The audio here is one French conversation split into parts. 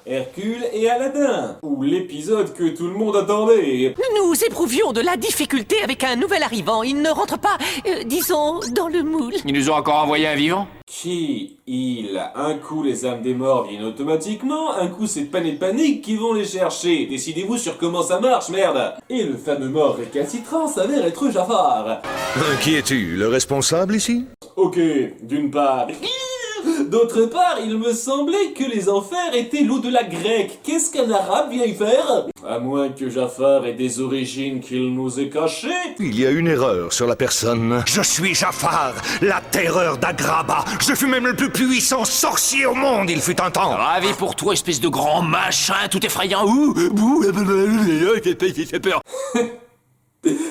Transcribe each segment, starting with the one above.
Hercule et Aladdin, ou l'épisode que tout le monde attendait. Nous éprouvions de la difficulté avec un nouvel arrivant. Il ne rentre pas, disons, dans le moule. Ils nous ont encore envoyé un vivant? Qui? Il. Un coup les âmes des morts viennent automatiquement, un coup c'est Pan et Panique qui vont les chercher. Décidez-vous sur comment ça marche, merde. Et le fameux mort récalcitrant s'avère être Jafar. Qui es-tu, le responsable ici? Ok, d'une part. D'autre part, il me semblait que les enfers étaient l'au-delà grec. Qu'est-ce qu'un arabe vient y faire? À moins que Jafar ait des origines qu'il nous ait cachées. Il y a une erreur sur la personne. Je suis Jafar, la terreur d'Agraba. Je fus même le plus puissant sorcier au monde, il fut un temps. Ravi pour toi, espèce de grand machin, tout effrayant. J'ai peur.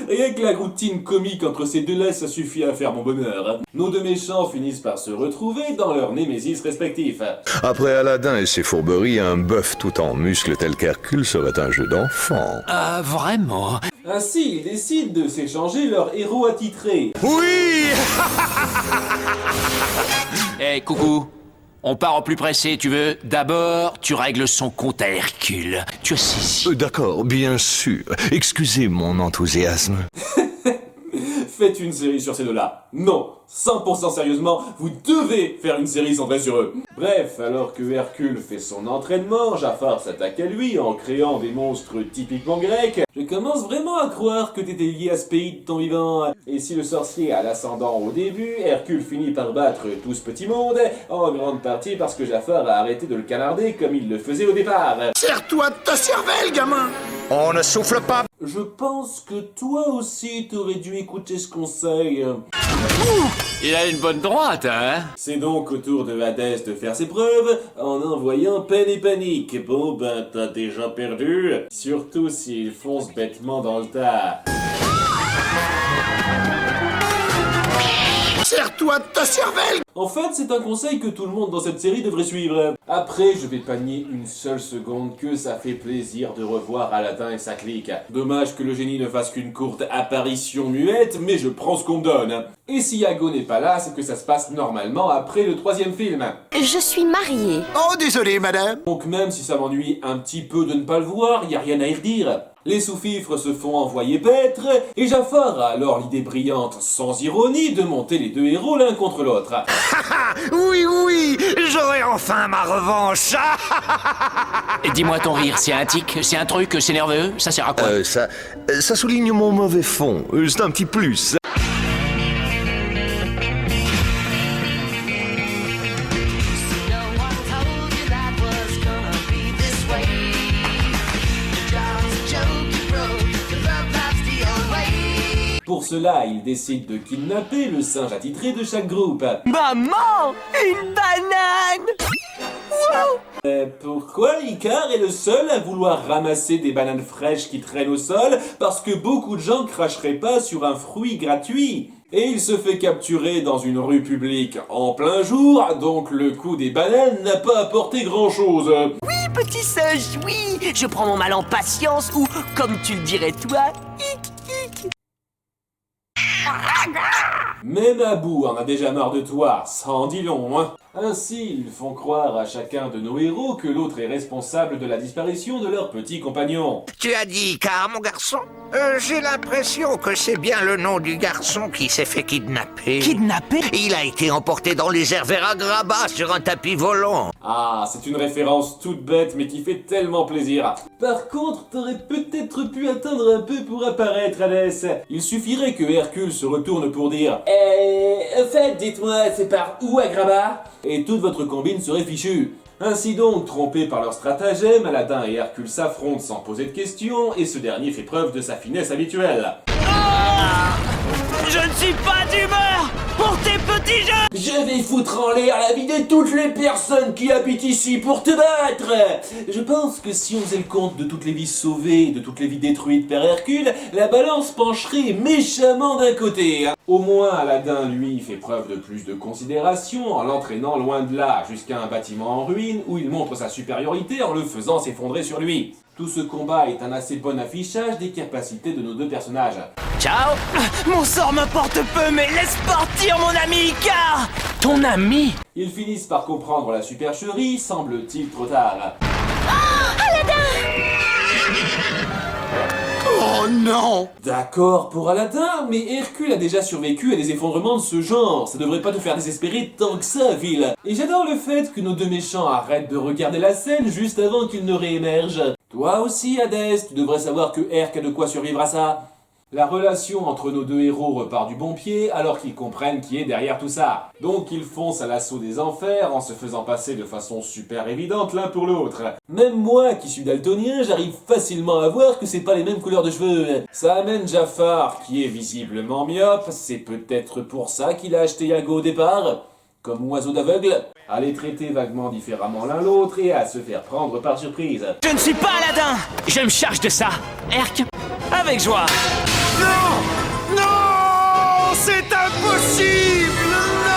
Rien que la routine comique entre ces deux-là, ça suffit à faire mon bonheur. Nos deux méchants finissent par se retrouver dans leurs némésis respectifs. Après Aladdin et ses fourberies, un bœuf tout en muscles tel qu'Hercule serait un jeu d'enfant. Ah, vraiment? Ainsi, ils décident de s'échanger leurs héros attitrés. Oui. Eh, coucou. On part au plus pressé, tu veux? D'abord, tu règles son compte à Hercule. Tu as saisi. D'accord, bien sûr. Excusez mon enthousiasme. Faites une série sur ces deux-là. Non, 100% sérieusement, vous devez faire une série centrée sur eux. Bref, alors que Hercule fait son entraînement, Jafar s'attaque à lui en créant des monstres typiquement grecs. Je commence vraiment à croire que t'étais lié à ce pays de ton vivant. Et si le sorcier a l'ascendant au début, Hercule finit par battre tout ce petit monde, en grande partie parce que Jafar a arrêté de le canarder comme il le faisait au départ. Serre-toi de ta cervelle, gamin. On ne souffle pas. Je pense que toi aussi t'aurais dû écouter ce conseil. Il a une bonne droite, hein? C'est donc au tour de Hadès de faire ses preuves en envoyant Pan et Panique. Bon ben t'as déjà perdu, surtout s'il fonce bêtement dans le tas. Serre-toi de ta cervelle. En fait, c'est un conseil que tout le monde dans cette série devrait suivre. Après, je vais pas nier une seule seconde que ça fait plaisir de revoir Aladdin et sa clique. Dommage que le génie ne fasse qu'une courte apparition muette, mais je prends ce qu'on me donne. Et si Iago n'est pas là, c'est que ça se passe normalement après le troisième film. Je suis mariée. Oh, désolé, madame. Donc même si ça m'ennuie un petit peu de ne pas le voir, y a rien à y redire. Les sous-fifres se font envoyer paître, et Jafar a alors l'idée brillante, sans ironie, de monter les deux héros l'un contre l'autre. Oui, oui, j'aurai enfin ma revanche. Et dis-moi ton rire, c'est un tic, c'est un truc, c'est nerveux, ça sert à quoi? Ça souligne mon mauvais fond. C'est un petit plus. Pour cela, il décide de kidnapper le singe attitré de chaque groupe. Maman, une banane! Pourquoi Icar est le seul à vouloir ramasser des bananes fraîches qui traînent au sol? Parce que beaucoup de gens cracheraient pas sur un fruit gratuit. Et il se fait capturer dans une rue publique en plein jour, donc le coup des bananes n'a pas apporté grand-chose. Oui, petit singe, oui! Je prends mon mal en patience, ou, comme tu le dirais toi, hic, hic. Même Abou en a déjà marre de toi, ça en dit long, hein. Ainsi, ils font croire à chacun de nos héros que l'autre est responsable de la disparition de leur petit compagnon. Tu as dit Icar, mon garçon? J'ai l'impression que c'est bien le nom du garçon qui s'est fait kidnapper. Kidnappé? Il a été emporté dans les airs vers Agrabah sur un tapis volant. Ah, c'est une référence toute bête mais qui fait tellement plaisir. Par contre, t'aurais peut-être pu attendre un peu pour apparaître, Hadès. Il suffirait que Hercule se retourne pour dire au fait, dites-moi, c'est par où Agrabah? Et toute votre combine serait fichue. Ainsi donc, trompés par leur stratagème, Aladdin et Hercule s'affrontent sans poser de questions, et ce dernier fait preuve de sa finesse habituelle. Je ne suis pas d'humeur pour tes petits jeux! Je vais foutre en l'air la vie de toutes les personnes qui habitent ici pour te battre! Je pense que si on faisait le compte de toutes les vies sauvées, de toutes les vies détruites par Hercule, la balance pencherait méchamment d'un côté. Au moins, Aladdin, lui, fait preuve de plus de considération en l'entraînant loin de là, jusqu'à un bâtiment en ruine où il montre sa supériorité en le faisant s'effondrer sur lui. Tout ce combat est un assez bon affichage des capacités de nos deux personnages. Ciao! Mon sort m'importe peu, mais laisse partir mon ami Icar! Ton ami? Ils finissent par comprendre la supercherie, semble-t-il trop tard. Oh non! D'accord pour Aladdin, mais Hercule a déjà survécu à des effondrements de ce genre. Ça devrait pas te faire désespérer tant que ça, Phil. Et j'adore le fait que nos deux méchants arrêtent de regarder la scène juste avant qu'ils ne réémergent. Toi aussi, Hadès, tu devrais savoir que Herc a de quoi survivre à ça. La relation entre nos deux héros repart du bon pied alors qu'ils comprennent qui est derrière tout ça. Donc ils foncent à l'assaut des enfers en se faisant passer de façon super évidente l'un pour l'autre. Même moi qui suis daltonien, j'arrive facilement à voir que c'est pas les mêmes couleurs de cheveux. Ça amène Jafar qui est visiblement myope, c'est peut-être pour ça qu'il a acheté Iago au départ, comme oiseau d'aveugle, à les traiter vaguement différemment l'un l'autre et à se faire prendre par surprise. Je ne suis pas Aladdin. Je me charge de ça. Herc, avec joie. Non! Non! C'est impossible! Non!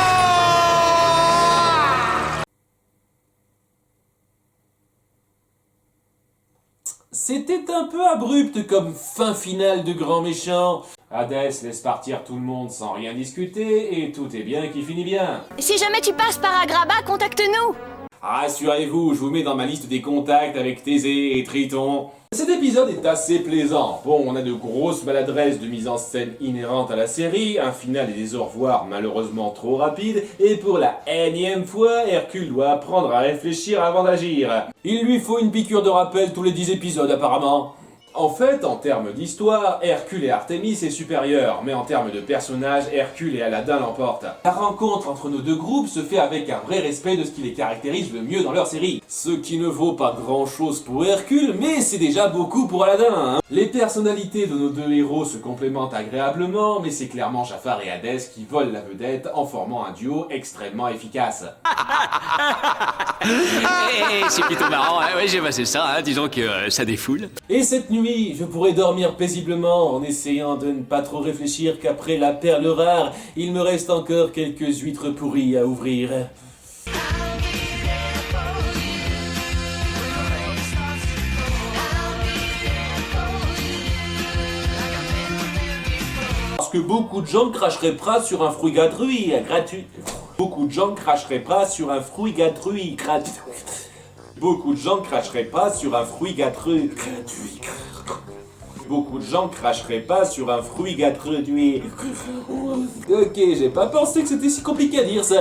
C'était un peu abrupt comme fin finale de grand méchant. Hadès laisse partir tout le monde sans rien discuter et tout est bien qui finit bien. Si jamais tu passes par Agrabah, contacte-nous. Rassurez-vous, je vous mets dans ma liste des contacts avec Thésée et Triton. Cet épisode est assez plaisant. Bon, on a de grosses maladresses de mise en scène inhérentes à la série, un final et des au revoir malheureusement trop rapides, et pour la énième fois, Hercule doit apprendre à réfléchir avant d'agir. Il lui faut une piqûre de rappel tous les 10 épisodes apparemment. En fait, en termes d'histoire, Hercule et Artémis est supérieur, mais en termes de personnages, Hercule et Aladdin l'emportent. La rencontre entre nos deux groupes se fait avec un vrai respect de ce qui les caractérise le mieux dans leur série. Ce qui ne vaut pas grand chose pour Hercule, mais c'est déjà beaucoup pour Aladdin, hein. Les personnalités de nos deux héros se complémentent agréablement, mais c'est clairement Jafar et Hadès qui volent la vedette en formant un duo extrêmement efficace. C'est plutôt marrant, hein. Ouais, j'ai passé ça, hein. Disons que ça défoule. Et cette nuit, je pourrais dormir paisiblement en essayant de ne pas trop réfléchir qu'après la perle rare, il me reste encore quelques huîtres pourries à ouvrir. Parce que beaucoup de gens cracheraient pas sur un fruit gratuit. Beaucoup de gens cracheraient pas sur un fruit gratuit. Beaucoup de gens cracheraient pas sur un fruit gratuit. Beaucoup de gens cracheraient pas sur un fruit gratuit. Ok, j'ai pas pensé que c'était si compliqué à dire ça.